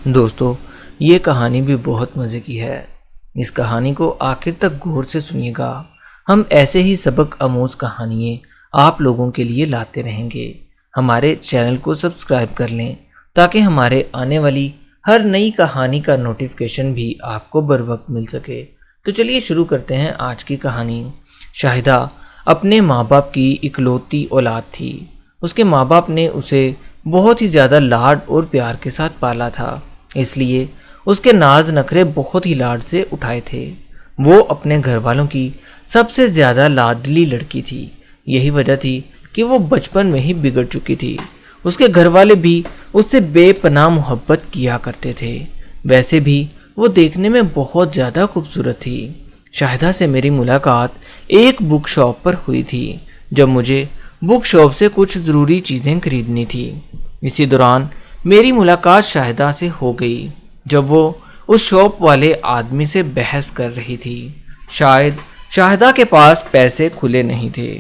دوستو، یہ کہانی بھی بہت مزے کی ہے۔ اس کہانی کو آخر تک غور سے سنیے گا۔ ہم ایسے ہی سبق آموز کہانیاں آپ لوگوں کے لیے لاتے رہیں گے۔ ہمارے چینل کو سبسکرائب کر لیں تاکہ ہمارے آنے والی ہر نئی کہانی کا نوٹیفیکیشن بھی آپ کو بر وقت مل سکے۔ تو چلیے شروع کرتے ہیں آج کی کہانی۔ شاہدہ اپنے ماں باپ کی اکلوتی اولاد تھی۔ اس کے ماں باپ نے اسے بہت ہی زیادہ لاڈ اور پیار کے ساتھ پالا تھا، اس لیے اس کے ناز نخرے بہت ہی لاڈ سے اٹھائے تھے۔ وہ اپنے گھر والوں کی سب سے زیادہ لاڈلی لڑکی تھی۔ یہی وجہ تھی کہ وہ بچپن میں ہی بگڑ چکی تھی۔ اس کے گھر والے بھی اس سے بے پناہ محبت کیا کرتے تھے۔ ویسے بھی وہ دیکھنے میں بہت زیادہ خوبصورت تھی۔ شاہدہ سے میری ملاقات ایک بک شاپ پر ہوئی تھی، جب مجھے بک شاپ سے کچھ ضروری چیزیں خریدنی تھی۔ اسی دوران میری ملاقات شاہدہ سے ہو گئی جب وہ اس شاپ والے آدمی سے بحث کر رہی تھی۔ شاید شاہدہ کے پاس پیسے کھلے نہیں تھے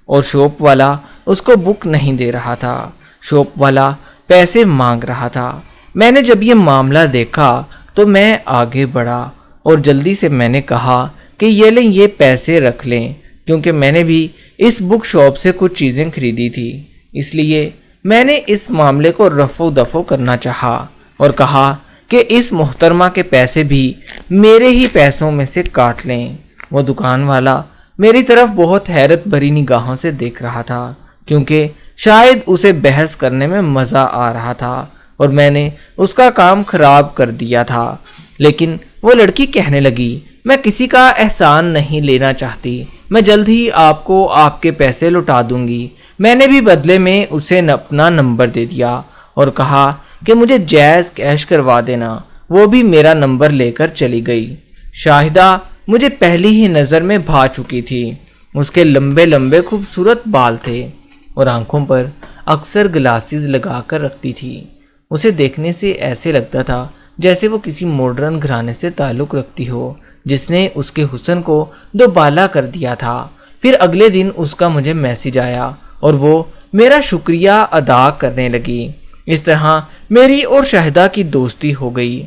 اور شاپ والا اس کو بک نہیں دے رہا تھا۔ شاپ والا پیسے مانگ رہا تھا۔ میں نے جب یہ معاملہ دیکھا تو میں آگے بڑھا اور جلدی سے میں نے کہا کہ یہ لیں، یہ پیسے رکھ لیں، کیونکہ میں نے بھی اس بک شاپ سے کچھ چیزیں خریدی تھی، اس لیے میں نے اس معاملے کو رفع و دفع کرنا چاہا اور کہا کہ اس محترمہ کے پیسے بھی میرے ہی پیسوں میں سے کاٹ لیں۔ وہ دکان والا میری طرف بہت حیرت بھری نگاہوں سے دیکھ رہا تھا، کیونکہ شاید اسے بحث کرنے میں مزہ آ رہا تھا اور میں نے اس کا کام خراب کر دیا تھا۔ لیکن وہ لڑکی کہنے لگی، میں کسی کا احسان نہیں لینا چاہتی، میں جلد ہی آپ کو آپ کے پیسے لوٹا دوں گی۔ میں نے بھی بدلے میں اسے اپنا نمبر دے دیا اور کہا کہ مجھے جائز کیش کروا دینا۔ وہ بھی میرا نمبر لے کر چلی گئی۔ شاہدہ مجھے پہلی ہی نظر میں بھا چکی تھی۔ اس کے لمبے لمبے خوبصورت بال تھے اور آنکھوں پر اکثر گلاسز لگا کر رکھتی تھی۔ اسے دیکھنے سے ایسے لگتا تھا جیسے وہ کسی ماڈرن گھرانے سے تعلق رکھتی ہو جس نے اس کے حسن کو دوبالا کر دیا تھا۔ پھر اگلے دن اس کا مجھے میسج آیا اور وہ میرا شکریہ ادا کرنے لگی۔ اس طرح میری اور شاہدہ کی دوستی ہو گئی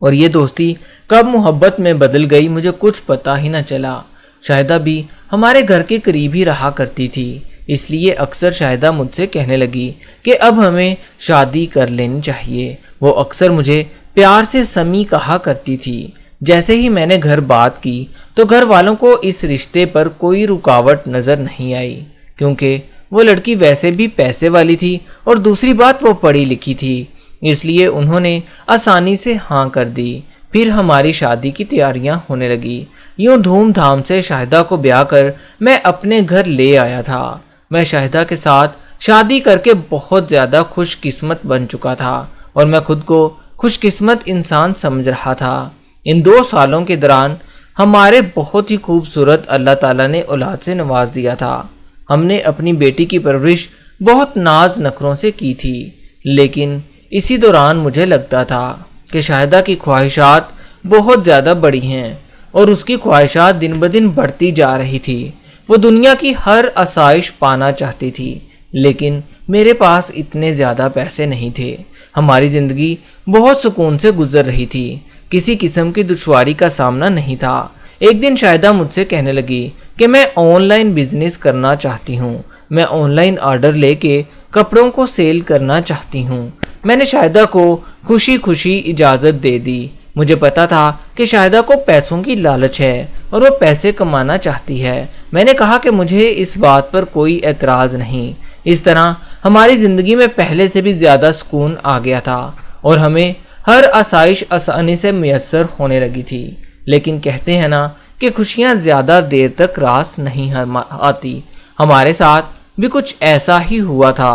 اور یہ دوستی کب محبت میں بدل گئی مجھے کچھ پتہ ہی نہ چلا۔ شاہدہ بھی ہمارے گھر کے قریب ہی رہا کرتی تھی، اس لیے اکثر شاہدہ مجھ سے کہنے لگی کہ اب ہمیں شادی کر لینی چاہیے۔ وہ اکثر مجھے پیار سے سمی کہا کرتی تھی۔ جیسے ہی میں نے گھر بات کی تو گھر والوں کو اس رشتے پر کوئی رکاوٹ نظر نہیں آئی، کیونکہ وہ لڑکی ویسے بھی پیسے والی تھی اور دوسری بات وہ پڑھی لکھی تھی، اس لیے انہوں نے آسانی سے ہاں کر دی۔ پھر ہماری شادی کی تیاریاں ہونے لگی۔ یوں دھوم دھام سے شاہدہ کو بیاہ کر میں اپنے گھر لے آیا تھا۔ میں شاہدہ کے ساتھ شادی کر کے بہت زیادہ خوش قسمت بن چکا تھا اور میں خود کو خوش قسمت انسان سمجھ رہا تھا۔ ان 2 سالوں کے دوران ہمارے بہت ہی خوبصورت اللہ تعالیٰ نے اولاد سے نواز دیا تھا۔ ہم نے اپنی بیٹی کی پرورش بہت ناز نخروں سے کی تھی، لیکن اسی دوران مجھے لگتا تھا کہ شاہدہ کی خواہشات بہت زیادہ بڑی ہیں اور اس کی خواہشات دن بدن بڑھتی جا رہی تھی۔ وہ دنیا کی ہر آسائش پانا چاہتی تھی، لیکن میرے پاس اتنے زیادہ پیسے نہیں تھے۔ ہماری زندگی بہت سکون سے گزر رہی تھی، کسی قسم کی دشواری کا سامنا نہیں تھا۔ ایک دن شاہدہ مجھ سے کہنے لگی کہ میں آن لائن بزنس کرنا چاہتی ہوں، میں آن لائن آرڈر لے کے کپڑوں کو سیل کرنا چاہتی ہوں۔ میں نے شاہدہ کو خوشی خوشی اجازت دے دی۔ مجھے پتا تھا کہ شاہدہ کو پیسوں کی لالچ ہے اور وہ پیسے کمانا چاہتی ہے۔ میں نے کہا کہ مجھے اس بات پر کوئی اعتراض نہیں۔ اس طرح ہماری زندگی میں پہلے سے بھی زیادہ سکون آ گیا تھا اور ہمیں ہر آسائش آسانی سے میسر ہونے لگی تھی۔ لیکن کہتے ہیں نا کہ خوشیاں زیادہ دیر تک راس نہیں آتی۔ ہمارے ساتھ بھی کچھ ایسا ہی ہوا تھا۔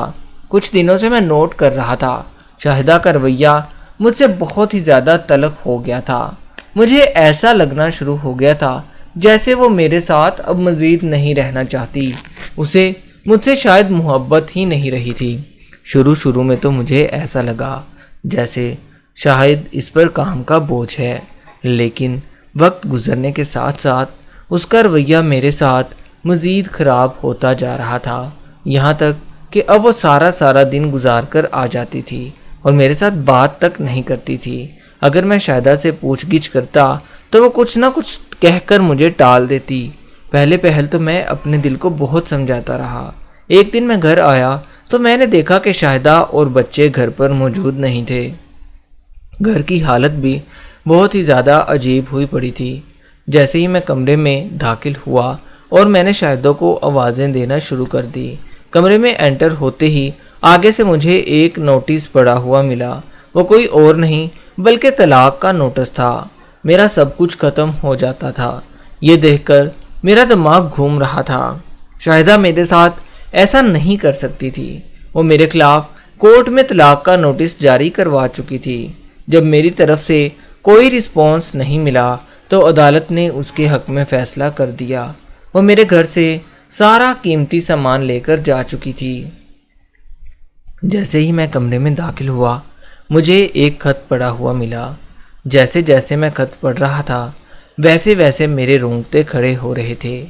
کچھ دنوں سے میں نوٹ کر رہا تھا، شاہدہ کا رویہ مجھ سے بہت ہی زیادہ تلخ ہو گیا تھا۔ مجھے ایسا لگنا شروع ہو گیا تھا جیسے وہ میرے ساتھ اب مزید نہیں رہنا چاہتی، اسے مجھ سے شاید محبت ہی نہیں رہی تھی۔ شروع میں تو مجھے ایسا لگا جیسے شاید اس پر کام کا بوجھ ہے، لیکن وقت گزرنے کے ساتھ ساتھ اس کا رویہ میرے ساتھ مزید خراب ہوتا جا رہا تھا، یہاں تک کہ اب وہ سارا دن گزار کر آ جاتی تھی اور میرے ساتھ بات تک نہیں کرتی تھی۔ اگر میں شاہدہ سے پوچھ گچھ کرتا تو وہ کچھ نہ کچھ کہہ کر مجھے ٹال دیتی۔ پہلے پہل تو میں اپنے دل کو بہت سمجھاتا رہا۔ ایک دن میں گھر آیا تو میں نے دیکھا کہ شاہدہ اور بچے گھر پر موجود نہیں تھے۔ گھر کی حالت بھی بہت ہی زیادہ عجیب ہوئی پڑی تھی۔ جیسے ہی میں کمرے میں داخل ہوا اور میں نے شاہدہ کو آوازیں دینا شروع کر دی، کمرے میں انٹر ہوتے ہی آگے سے مجھے ایک نوٹس پڑا ہوا ملا۔ وہ کوئی اور نہیں بلکہ طلاق کا نوٹس تھا۔ میرا سب کچھ ختم ہو جاتا تھا۔ یہ دیکھ کر میرا دماغ گھوم رہا تھا۔ شاہدہ میرے ساتھ ایسا نہیں کر سکتی تھی۔ وہ میرے خلاف کورٹ میں طلاق کا نوٹس جاری کروا چکی تھی۔ جب میری طرف سے کوئی رسپانس نہیں ملا تو عدالت نے اس کے حق میں فیصلہ کر دیا۔ وہ میرے گھر سے سارا قیمتی سامان لے کر جا چکی تھی۔ جیسے ہی میں کمرے میں داخل ہوا مجھے ایک خط پڑا ہوا ملا۔ جیسے جیسے میں خط پڑھ رہا تھا ویسے ویسے میرے رونگٹے کھڑے ہو رہے تھے۔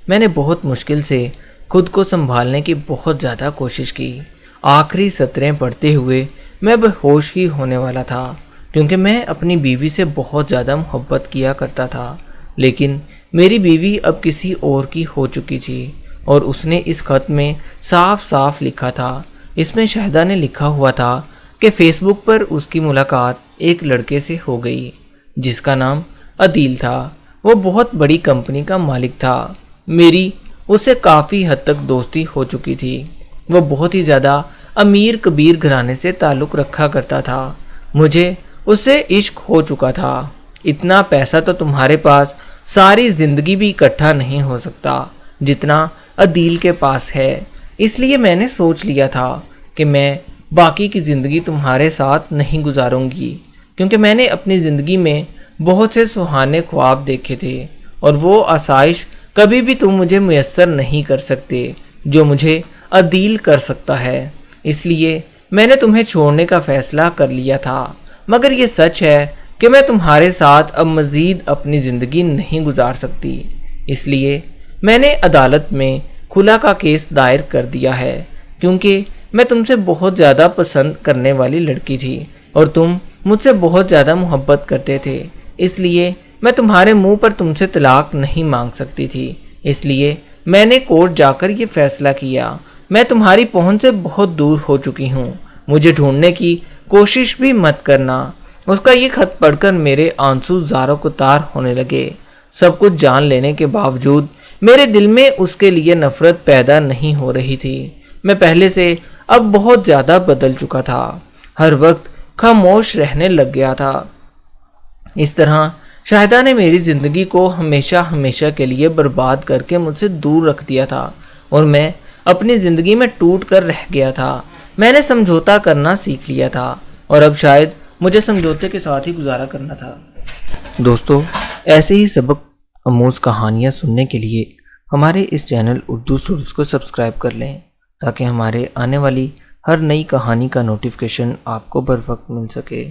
میں نے بہت مشکل سے خود کو سنبھالنے کی بہت زیادہ کوشش کی۔ آخری سطریں پڑھتے ہوئے میں بے ہوش ہی ہونے والا تھا، کیونکہ میں اپنی بیوی سے بہت زیادہ محبت کیا کرتا تھا، لیکن میری بیوی اب کسی اور کی ہو چکی تھی اور اس نے اس خط میں صاف صاف لکھا تھا۔ اس میں شاہدہ نے لکھا ہوا تھا کہ فیس بک پر اس کی ملاقات ایک لڑکے سے ہو گئی جس کا نام عدیل تھا۔ وہ بہت بڑی کمپنی کا مالک تھا۔ میری اس سے کافی حد تک دوستی ہو چکی تھی۔ وہ بہت ہی زیادہ امیر کبیر گھرانے سے تعلق رکھا کرتا تھا۔ مجھے اس سے عشق ہو چکا تھا۔ اتنا پیسہ تو تمہارے پاس ساری زندگی بھی اکٹھا نہیں ہو سکتا جتنا عدیل کے پاس ہے، اس لیے میں نے سوچ لیا تھا کہ میں باقی کی زندگی تمہارے ساتھ نہیں گزاروں گی، کیونکہ میں نے اپنی زندگی میں بہت سے سہانے خواب دیکھے تھے اور وہ آسائش کبھی بھی تم مجھے میسر نہیں کر سکتے جو مجھے عدیل کر سکتا ہے۔ اس لیے میں نے تمہیں چھوڑنے کا فیصلہ کر لیا تھا، مگر یہ سچ ہے کہ میں تمہارے ساتھ اب مزید اپنی زندگی نہیں گزار سکتی۔ اس لیے میں نے عدالت میں خلا کا کیس دائر کر دیا ہے، کیونکہ میں تم سے بہت زیادہ پسند کرنے والی لڑکی تھی اور تم مجھ سے بہت زیادہ محبت کرتے تھے۔ اس لیے میں تمہارے منہ پر تم سے طلاق نہیں مانگ سکتی تھی۔ اس لیے میں نے کورٹ جا کر یہ فیصلہ کیا۔ میں تمہاری پہنچ سے بہت دور ہو چکی ہوں، مجھے ڈھونڈنے کی کوشش بھی مت کرنا۔ اس کا یہ خط پڑھ کر میرے آنسو زاروں کو تار ہونے لگے۔ سب کچھ جان لینے کے باوجود میرے دل میں اس کے لیے نفرت پیدا نہیں ہو رہی تھی۔ میں پہلے سے اب بہت زیادہ بدل چکا تھا، ہر وقت خاموش رہنے لگ گیا تھا۔ اس طرح شاہدہ نے میری زندگی کو ہمیشہ ہمیشہ کے لیے برباد کر کے مجھ سے دور رکھ دیا تھا اور میں اپنی زندگی میں ٹوٹ کر رہ گیا تھا۔ میں نے سمجھوتا کرنا سیکھ لیا تھا اور اب شاید مجھے سمجھوتے کے ساتھ ہی گزارا کرنا تھا۔ دوستو، ایسے ہی سبق آموز کہانیاں سننے کے لیے ہمارے اس چینل اردو اسٹوریز کو سبسکرائب کر لیں تاکہ ہمارے آنے والی ہر نئی کہانی کا نوٹیفیکیشن آپ کو بر وقت مل سکے۔